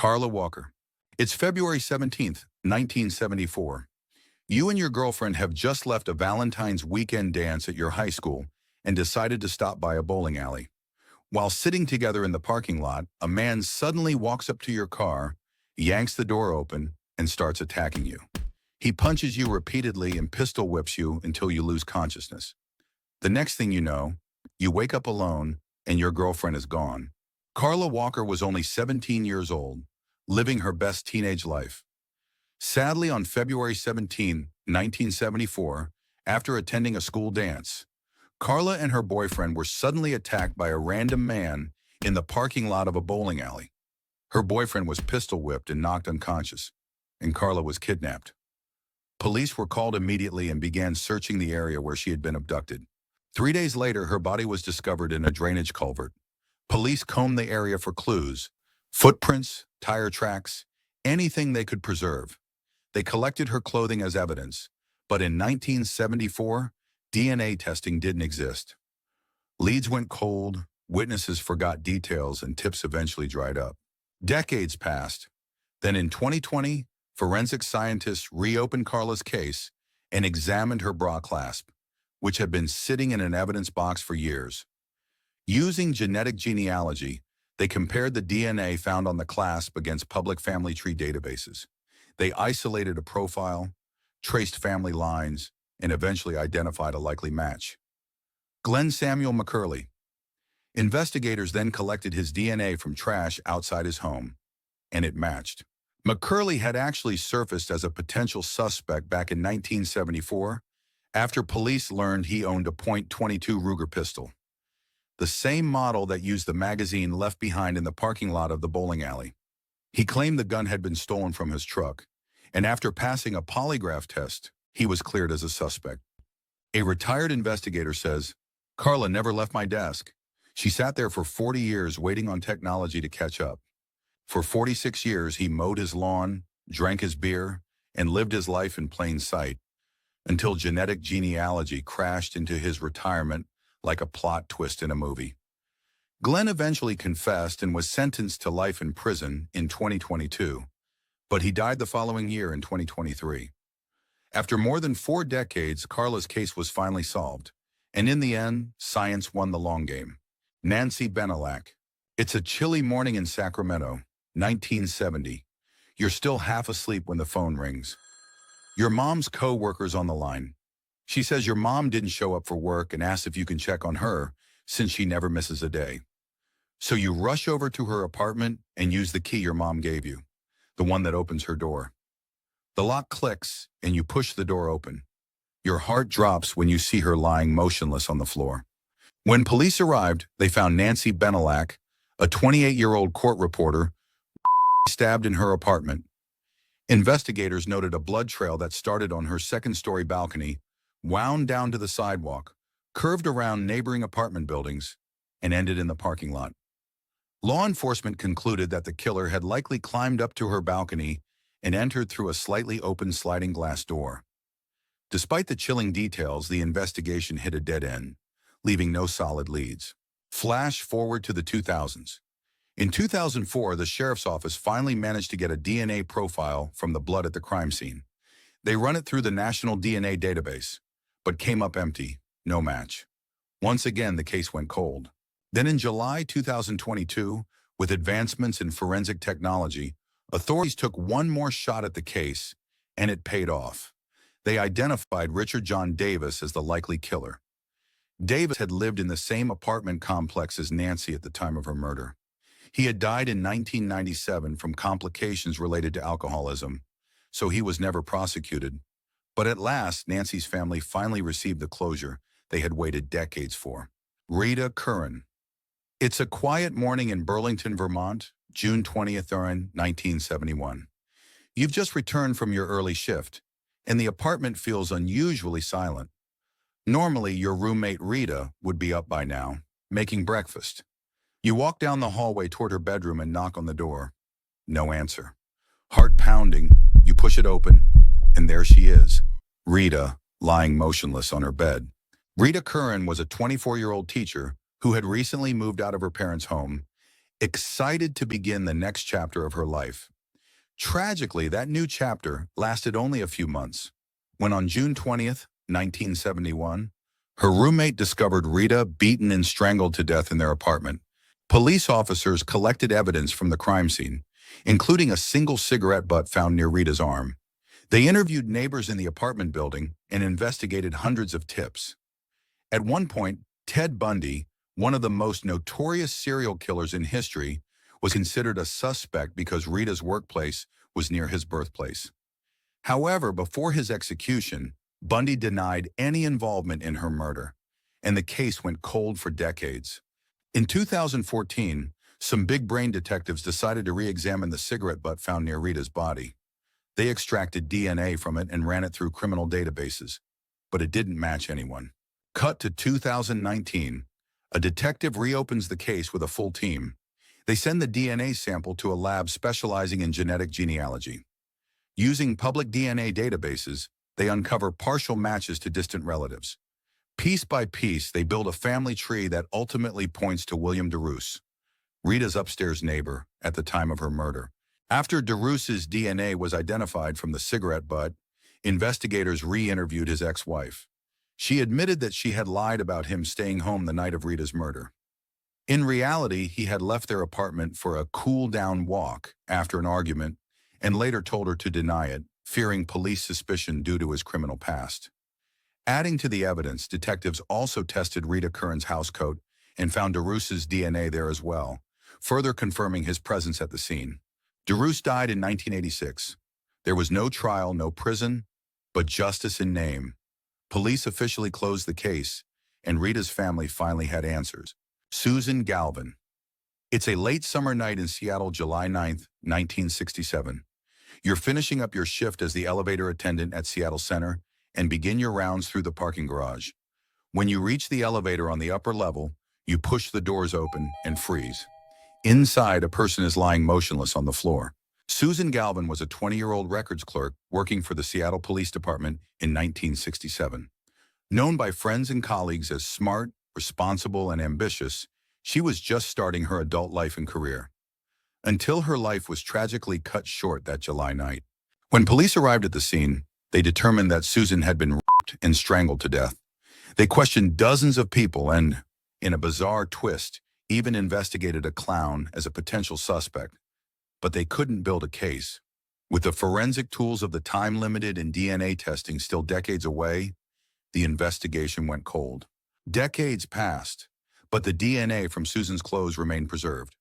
Carla Walker. It's February 17th, 1974. You and your girlfriend have just left a Valentine's weekend dance at your high school and decided to stop by a bowling alley. While sitting together in the parking lot, a man suddenly walks up to your car, yanks the door open, and starts attacking you. He punches you repeatedly and pistol whips you until you lose consciousness. The next thing you know, you wake up alone and your girlfriend is gone. Carla Walker was only 17 years old, living her best teenage life. Sadly, on February 17, 1974, after attending a school dance, Carla and her boyfriend were suddenly attacked by a random man in the parking lot of a bowling alley. Her boyfriend was pistol whipped and knocked unconscious, and Carla was kidnapped. Police were called immediately and began searching the area where she had been abducted. 3 days later, her body was discovered in a drainage culvert. Police combed the area for clues, footprints, tire tracks, anything they could preserve. They collected her clothing as evidence, but in 1974, DNA testing didn't exist. Leads went cold, witnesses forgot details, and tips eventually dried up. Decades passed. Then in 2020, forensic scientists reopened Carla's case and examined her bra clasp, which had been sitting in an evidence box for years. Using genetic genealogy, they compared the DNA found on the clasp against public family tree databases. They isolated a profile, traced family lines, and eventually identified a likely match. Glenn Samuel McCurley. Investigators then collected his DNA from trash outside his home, and it matched. McCurley had actually surfaced as a potential suspect back in 1974 after police learned he owned a .22 Ruger pistol, the same model that used the magazine left behind in the parking lot of the bowling alley. He claimed the gun had been stolen from his truck, and after passing a polygraph test, he was cleared as a suspect. A retired investigator says, "Carla never left my desk. She sat there for 40 years waiting on technology to catch up. For 46 years, he mowed his lawn, drank his beer, and lived his life in plain sight, until genetic genealogy crashed into his retirement like a plot twist in a movie." Glenn eventually confessed and was sentenced to life in prison in 2022, but he died the following year in 2023. After more than 4 decades, Carla's case was finally solved, and in the end, science won the long game. Nancy Bennallack. It's a chilly morning in Sacramento, 1970. You're still half asleep when the phone rings. Your mom's co-worker's on the line. She says your mom didn't show up for work and asks if you can check on her since she never misses a day. So you rush over to her apartment and use the key your mom gave you, the one that opens her door. The lock clicks and you push the door open. Your heart drops when you see her lying motionless on the floor. When police arrived, they found Nancy Bennallack, a 28-year-old court reporter, stabbed in her apartment. Investigators noted a blood trail that started on her second-story balcony, wound down to the sidewalk, curved around neighboring apartment buildings, and ended in the parking lot. Law enforcement concluded that the killer had likely climbed up to her balcony and entered through a slightly open sliding glass door. Despite the chilling details, the investigation hit a dead end, leaving no solid leads. Flash forward to the 2000s. In 2004, the sheriff's office finally managed to get a DNA profile from the blood at the crime scene. They run it through the National DNA Database, but came up empty, no match. Once again, the case went cold. Then in July 2022, with advancements in forensic technology, authorities took one more shot at the case, and it paid off. They identified Richard John Davis as the likely killer. Davis had lived in the same apartment complex as Nancy at the time of her murder. He had died in 1997 from complications related to alcoholism, so he was never prosecuted. But at last, Nancy's family finally received the closure they had waited decades for. Rita Curran. It's a quiet morning in Burlington, Vermont, June 20th, 1971. You've just returned from your early shift, and the apartment feels unusually silent. Normally, your roommate Rita would be up by now, making breakfast. You walk down the hallway toward her bedroom and knock on the door. No answer. Heart pounding, you push it open, and there she is, Rita, lying motionless on her bed. Rita Curran was a 24-year-old teacher who had recently moved out of her parents' home. excited to begin the next chapter of her life. Tragically, that new chapter lasted only a few months, when on June 20th, 1971, her roommate discovered Rita beaten and strangled to death in their apartment. Police officers collected evidence from the crime scene, including a single cigarette butt found near Rita's arm. They interviewed neighbors in the apartment building and investigated hundreds of tips. At one point, Ted Bundy, one of the most notorious serial killers in history, was considered a suspect because Rita's workplace was near his birthplace. However, before his execution, Bundy denied any involvement in her murder, and the case went cold for decades. In 2014, some big-brain detectives decided to re-examine the cigarette butt found near Rita's body. They extracted DNA from it and ran it through criminal databases, but it didn't match anyone. Cut to 2019, a detective reopens the case with a full team. They send the DNA sample to a lab specializing in genetic genealogy. Using public DNA databases, they uncover partial matches to distant relatives. Piece by piece, they build a family tree that ultimately points to William DeRoos, Rita's upstairs neighbor at the time of her murder. After DeRoos's DNA was identified from the cigarette butt, investigators re-interviewed his ex-wife. She admitted that she had lied about him staying home the night of Rita's murder. In reality, he had left their apartment for a cool-down walk after an argument and later told her to deny it, fearing police suspicion due to his criminal past. Adding to the evidence, detectives also tested Rita Curran's housecoat and found DeRoos's DNA there as well, further confirming his presence at the scene. DeRoos died in 1986. There was no trial, no prison, but justice in name. Police officially closed the case, and Rita's family finally had answers. Susan Galvin. It's a late summer night in Seattle, July 9th, 1967. You're finishing up your shift as the elevator attendant at Seattle Center and begin your rounds through the parking garage. When you reach the elevator on the upper level, you push the doors open and freeze. Inside, a person is lying motionless on the floor. Susan Galvin was a 20-year-old records clerk working for the Seattle Police Department in 1967. Known by friends and colleagues as smart, responsible, and ambitious, she was just starting her adult life and career. Until her life was tragically cut short that July night. When police arrived at the scene, they determined that Susan had been raped and strangled to death. They questioned dozens of people and, in a bizarre twist, even investigated a clown as a potential suspect. But they couldn't build a case. With the forensic tools of the time-limited and DNA testing still decades away, the investigation went cold. Decades passed, but the DNA from Susan's clothes remained preserved.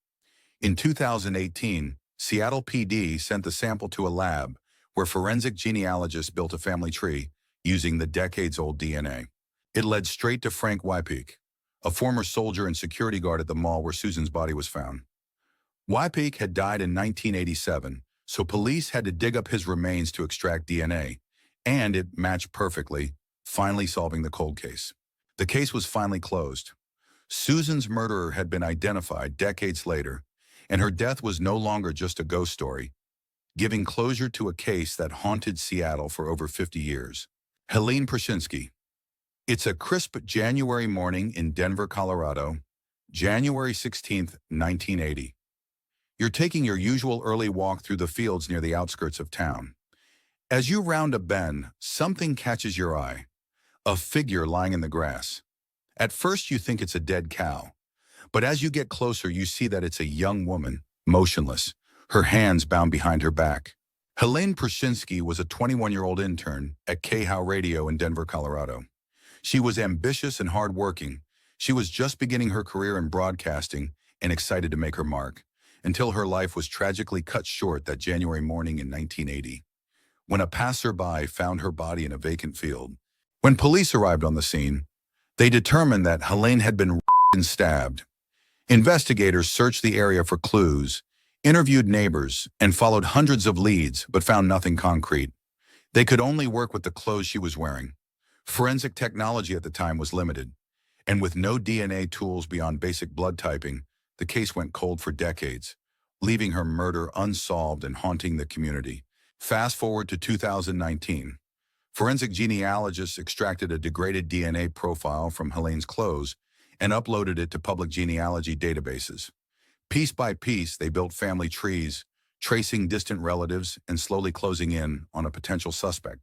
In 2018, Seattle PD sent the sample to a lab where forensic genealogists built a family tree using the decades-old DNA. It led straight to Frank Wypeek, a former soldier and security guard at the mall where Susan's body was found. Wypeek had died in 1987, so police had to dig up his remains to extract DNA, and it matched perfectly, finally solving the cold case. The case was finally closed. Susan's murderer had been identified decades later, and her death was no longer just a ghost story, giving closure to a case that haunted Seattle for over 50 years. Helene Pruszynski. It's a crisp January morning in Denver, Colorado, January 16th, 1980. You're taking your usual early walk through the fields near the outskirts of town. As you round a bend, something catches your eye. A figure lying in the grass. At first you think it's a dead cow, but as you get closer you see that it's a young woman, motionless, her hands bound behind her back. Helene Pruszynski was a 21-year-old intern at KHOW Radio in Denver, Colorado. She was ambitious and hardworking. She was just beginning her career in broadcasting and excited to make her mark, until her life was tragically cut short that January morning in 1980, when a passerby found her body in a vacant field. When police arrived on the scene, they determined that Helene had been raped and stabbed. Investigators searched the area for clues, interviewed neighbors, and followed hundreds of leads, but found nothing concrete. They could only work with the clothes she was wearing. Forensic technology at the time was limited, and with no DNA tools beyond basic blood typing, the case went cold for decades, leaving her murder unsolved and haunting the community. Fast forward to 2019. Forensic genealogists extracted a degraded DNA profile from Helene's clothes and uploaded it to public genealogy databases. Piece by piece, they built family trees, tracing distant relatives and slowly closing in on a potential suspect.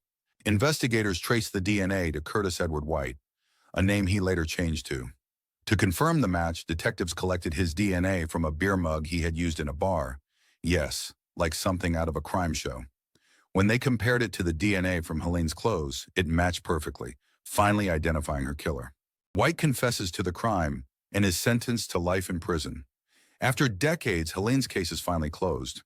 Investigators traced the DNA to Curtis Edward White, a name he later changed to. To confirm the match, detectives collected his DNA from a beer mug he had used in a bar. Yes, like something out of a crime show. When they compared it to the DNA from Helene's clothes, it matched perfectly, finally identifying her killer. White confesses to the crime and is sentenced to life in prison. After decades, Helene's case is finally closed.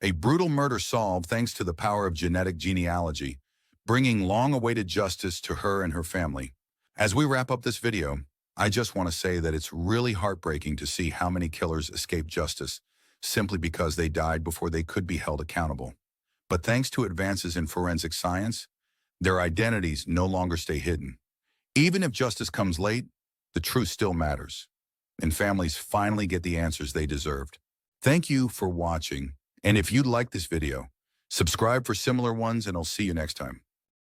A brutal murder solved thanks to the power of genetic genealogy, bringing long-awaited justice to her and her family. As we wrap up this video, I just want to say that it's really heartbreaking to see how many killers escape justice simply because they died before they could be held accountable. But thanks to advances in forensic science, their identities no longer stay hidden. Even if justice comes late, the truth still matters, and families finally get the answers they deserved. Thank you for watching, and if you like this video, subscribe for similar ones, and I'll see you next time.